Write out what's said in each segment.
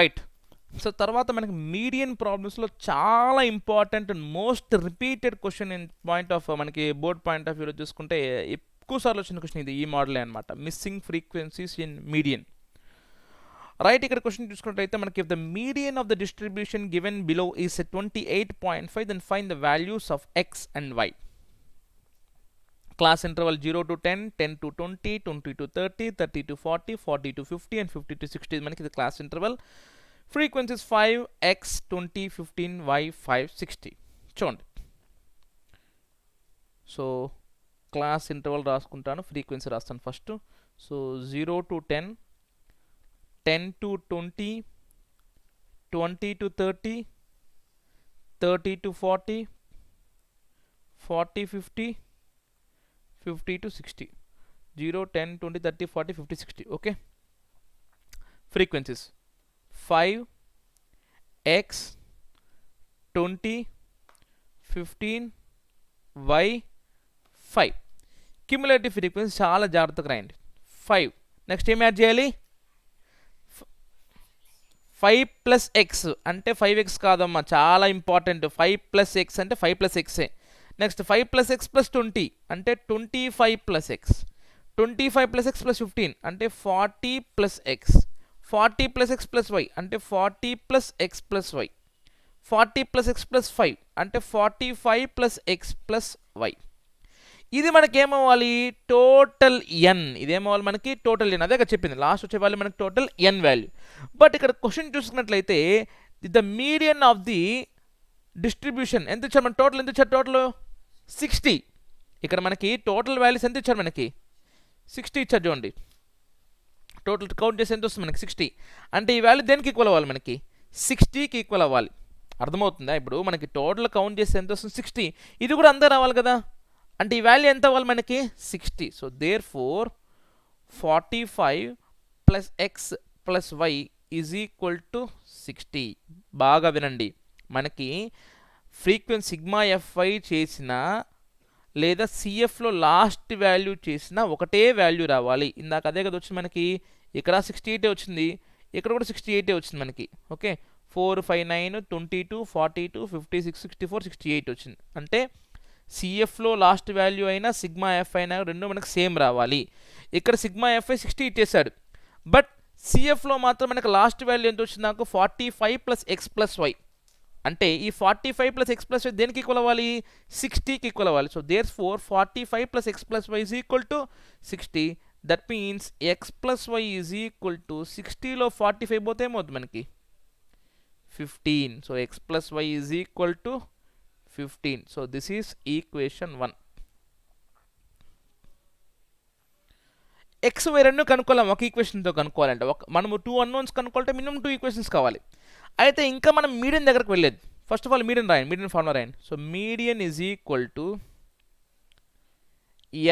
Right. So తర్వాత మనకి median ప్రాబ్లమ్స్లో చాలా important most repeated question in point of మనకి బోర్డ్ పాయింట్ ఆఫ్ వ్యూలో చూసుకుంటే ఎక్కువ సార్లు వచ్చిన క్వశ్చన్ ఇది, ఈ మోడలే అనమాట, missing frequencies in median. Right, ఇక్కడ క్వశ్చన్ చూసుకున్నట్లయితే మనకి the median of the distribution given below is 28.5, then find the values of X and Y. Class interval 0 to 10, 10 to 20, 20 to 30, 30 to 40, 40 to 50 and 50 to 60 మనకి ఇది class interval. Frequencies 5, x 20, 15, y 5, 60. చూడండి, so class interval రాసుకుంటాను, frequency రాస్తాను first. So 0 to 10, 10 to 20, 20 to 30, 30 to 40, 40, 50, 50 to 60. 0, 10, 20, 30, 40, 50, 60. Okay. Frequencies 5, x, 20, 15, y 5. Cumulative frequency చాలా జాగ్రత్తగా రాయండి. 5 next ఏం add చేయాలి? 5 ప్లస్ ఎక్స్ అంటే 5x కాదమ్మా, చాలా ఇంపార్టెంట్. 5 ప్లస్ ఎక్స్ అంటే 5 ప్లస్ ఎక్సే. నెక్స్ట్ 5 ప్లస్ ఎక్స్ ప్లస్ 20 అంటే 25 plus X. 25 plus X plus 15 అంటే 40 plus X. 40 plus X plus Y అంటే 40 plus X plus Y. 40 plus X plus 5 అంటే 45 ప్లస్ ఎక్స్ ప్లస్ వై. ఇది మనకేమవ్వాలి? Total ఎన్. ఇదేమవ్వాలి మనకి? Total ఎన్. అదే కదా చెప్పింది, లాస్ట్ వచ్చే వాల్యూ మనకి టోటల్ ఎన్ వాల్యూ. బట్ ఇక్కడ క్వశ్చన్ చూసుకున్నట్లయితే the median of the distribution ఎంత ఇచ్చారు మన? టోటల్ ఎంత ఇచ్చారు? టోటల్ 60. ఇక్కడ మనకి టోటల్ వాల్యూస్ ఎంత ఇచ్చారు? మనకి 60 ఇచ్చారు. చూడండి, టోటల్ కౌంట్ చేసి ఎంత వస్తుంది మనకి? 60. అంటే ఈ వాల్యూ దేనికి ఈక్వల్ అవ్వాలి? మనకి 60కి ఈక్వల్ అవ్వాలి. అర్థమవుతుందా? ఇప్పుడు మనకి టోటల్ కౌంట్ చేసి ఎంత వస్తుంది? 60. ఇది కూడా అంతా రావాలి కదా. అంటే ఈ వాల్యూ ఎంత అవ్వాలి మనకి? 60. So therefore 45 plus X plus why is equal to 60. బాగా వినండి, మనకి ఫ్రీక్వెన్సీ సిగ్మా ఎఫ్ఐ చేసిన లేదా సిఎఫ్లో లాస్ట్ వాల్యూ చేసిన ఒకటే వాల్యూ రావాలి. ఇందాక అదే కదా వచ్చింది మనకి, ఇక్కడ 68 వచ్చింది, ఇక్కడ కూడా 68 వచ్చింది మనకి. ఓకే, 4, 5, 9, 22, 42, 56, 64, 68 వచ్చింది. అంటే సిఎఫ్లో లాస్ట్ వాల్యూ అయినా సిగ్మా ఎఫ్ అయినా రెండు మనకు సేమ్ రావాలి. ఇక్కడ సిగ్మా ఎఫ్ఐ 60 ఇచ్చేసాడు, బట్ సిఎఫ్లో మాత్రం మనకు లాస్ట్ వాల్యూ ఎంత వచ్చింది? నాకు 45 ప్లస్ ఎక్స్ ప్లస్ వై. అంటే ఈ 45 ప్లస్ ఎక్స్ ప్లస్ వై దేనికి ఈక్వల్ అవ్వాలి? 60కి ఈక్వల్ అవ్వాలి. So therefore 45 plus X plus why is equal to 60. That means x plus why is equal to 60లో 45 పోతే ఏమవుతుంది మనకి? 15. So x plus why is equal to 15. So this is equation 1. X y రెండు కనుక్కోలేం ఒక ఈక్వేషన్తో కనుక్కోవాలంటే. మనము 2 unknowns కనుక్కోవాలంటే minimum 2 equations కావాలి. అయితే ఇంకా మనం మీడియన్ దగ్గరకు వెళ్ళేది. ఫస్ట్ ఆఫ్ ఆల్ మీడియన్ రాయండి, మీడియన్ ఫార్ములా రాయండి. So median is equal to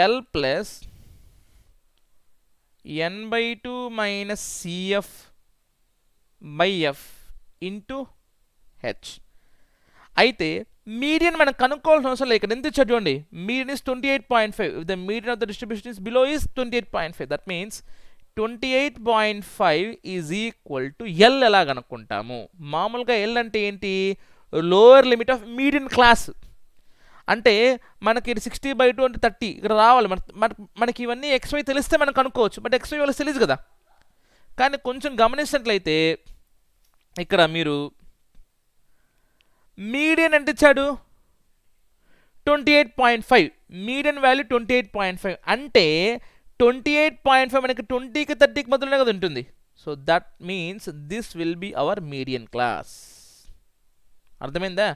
L plus n/2 minus CF by F into H. అయితే మీడియన్ మనం కనుక్కోవాల్సిన అవసరం లేదు. ఇక్కడ ఎంత ఇచ్చాడు చూడండి, median is 28.5. The median of the distribution is below is 28.5. That means 28.5 is equal to L. ఎలా కనుక్కుంటాము? మామూలుగా ఎల్ అంటే ఏంటి? Lower limit of median class. అంటే మనకి 60/2 అంటే 30 ఇక్కడ రావాలి. మనకి ఇవన్నీ ఎక్స్వై తెలిస్తే మనం కనుక్కోవచ్చు, బట్ ఎక్స్వై వాళ్ళకి తెలియదు కదా. కానీ కొంచెం గమనించినట్లయితే ఇక్కడ మీరు మీడియన్ ఎంత ఇచ్చాడు? 28.5. మీడియన్ వాల్యూ 28.5 అంటే 28.5 మనకి 20కి 30కి మధ్యలోనే కదా ఉంటుంది. So that means this will be our median class. అర్థమైందా?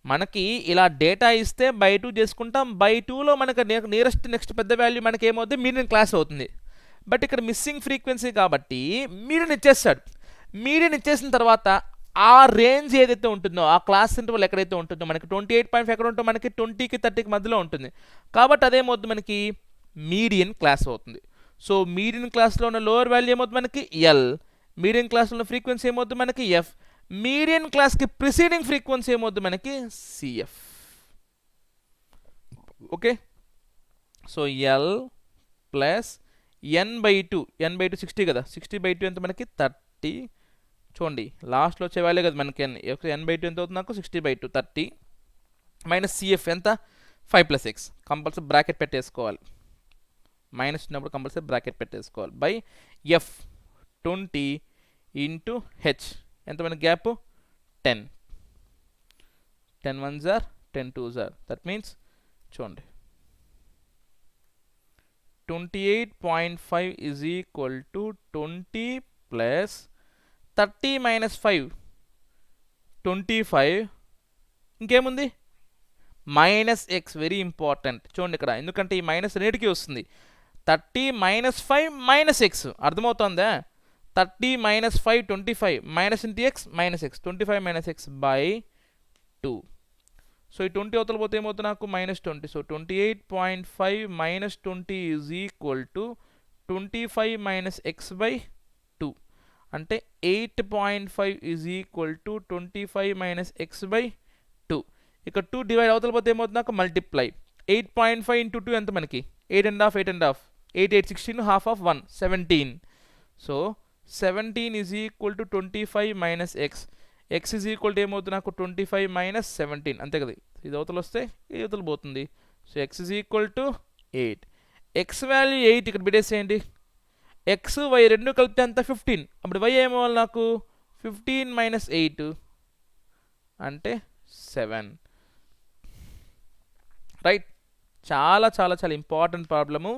మనకి ఇలా డేటా ఇస్తే బై 2 చేసుకుంటాం. బై 2లో మనకు నియరెస్ట్ నెక్స్ట్ పెద్ద వాల్యూ మనకి ఏమవుతుంది? మీడియన్ క్లాస్ అవుతుంది. బట్ ఇక్కడ మిస్సింగ్ ఫ్రీక్వెన్సీ కాబట్టి మీడియన్ ఇచ్చేస్తాడు. మీడియన్ ఇచ్చేసిన తర్వాత ఆ రేంజ్ ఏదైతే ఉంటుందో, ఆ క్లాస్ ఇంటర్వల్ ఎక్కడైతే ఉంటుందో మనకి 28.5 ఎక్కడ ఉంటుందో మనకి 20కి 30కి మధ్యలో ఉంటుంది. కాబట్టి అదేమవుతుంది? మనకి మీడియన్ క్లాస్ అవుతుంది. సో మీడియన్ క్లాస్లో ఉన్న లోవర్ వాల్యూ ఏమవుతుంది? మనకి ఎల్. మీడియన్ క్లాస్లో ఉన్న ఫ్రీక్వెన్సీ ఏమవుతుంది? మనకి ఎఫ్. మీడియన్ క్లాస్కి ప్రిసీడింగ్ ఫ్రీక్వెన్సీ ఏమవుతుంది? మనకి CF. Okay, so L plus n/2. n/2 60 కదా. 60/2 ఎంత మనకి? 30. చూడండి లాస్ట్లో వచ్చే వాల్యూ కదా మనకి n/2 ఎంత అవుతుంది నాకు 60/2 30 మైనస్ సిఎఫ్ ఎంత 5 + x కంపల్సరీ బ్రాకెట్ పెట్టేసుకోవాలి మైనస్ ఉన్నప్పుడు కంపల్సరీ బ్రాకెట్ పెట్టేసుకోవాలి బై ఎఫ్ 20 ఇంటూ హెచ్ ఎంత మన gap 10 10 1s are 10 2s are that means చూడండి 28.5 is equal to 20 plus 30 minus 5 25 ఇంకేముంది మైనస్ ఎక్స్ వెరీ ఇంపార్టెంట్ చూడండి ఇక్కడ ఎందుకంటే ఈ మైనస్ రేటుకి వస్తుంది 30 minus 5 minus x అర్థమవుతుందా 30 minus 5 25 minus into X minus X 25 minus x by 2 so ఈ 20 అవతల పోతే ఏమవుతుంది నాకు -20 so 28.5 minus 20 is equal to 25 minus x by 2 అంటే 8.5 is equal to 25 minus x by 2 ఇక 2 డివైడ్ అవతల పోతే ఏమవుతుంది నాకు మల్టిప్లై 8.5 ఇంటూ 2 ఎంత మనకి 8.5 8.5 8 8 16 half of 1 17 so 17 is equal to 25 minus x x is equal to ఏమవుతుంది నాకు 25 minus 17 అంతే కదా ఇది అవతల వస్తే ఇది అవతల పోతుంది so x is equal to 8 x value 8 ఇక్కడ పెట్టేసేయండి x y రెండు కలిపితే అంత 15 అప్పుడు y ఏమవ్వాలి నాకు 15 minus 8 అంటే 7 రైట్ చాలా చాలా చాలా ఇంపార్టెంట్ ప్రాబ్లము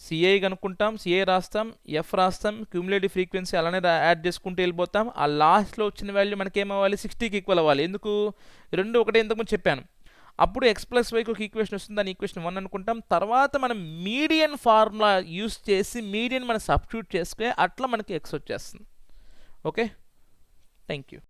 సిఐ కనుక్కుంటాం సిఐ రాస్తాం ఎఫ్ రాస్తాం క్యూములేటివ్ ఫ్రీక్వెన్సీ అలానే యాడ్ చేసుకుంటూ వెళ్ళిపోతాం ఆ లాస్ట్లో వచ్చిన వాల్యూ మనకి ఏమవ్వాలి 60కి ఈక్వల్ అవ్వాలి ఎందుకు రెండు ఒకటే ఇంతకుముందు చెప్పాను అప్పుడు x + yకి ఒక ఈక్వేషన్ వస్తుంది దాని ఈక్వేషన్ 1 అనుకుంటాం తర్వాత మనం మీడియన్ ఫార్ములా యూస్ చేసి మీడియన్ మనం సబ్స్టిట్యూట్ చేసుకుని అట్లా మనకి x వచ్చేస్తుంది ఓకే థ్యాంక్ యూ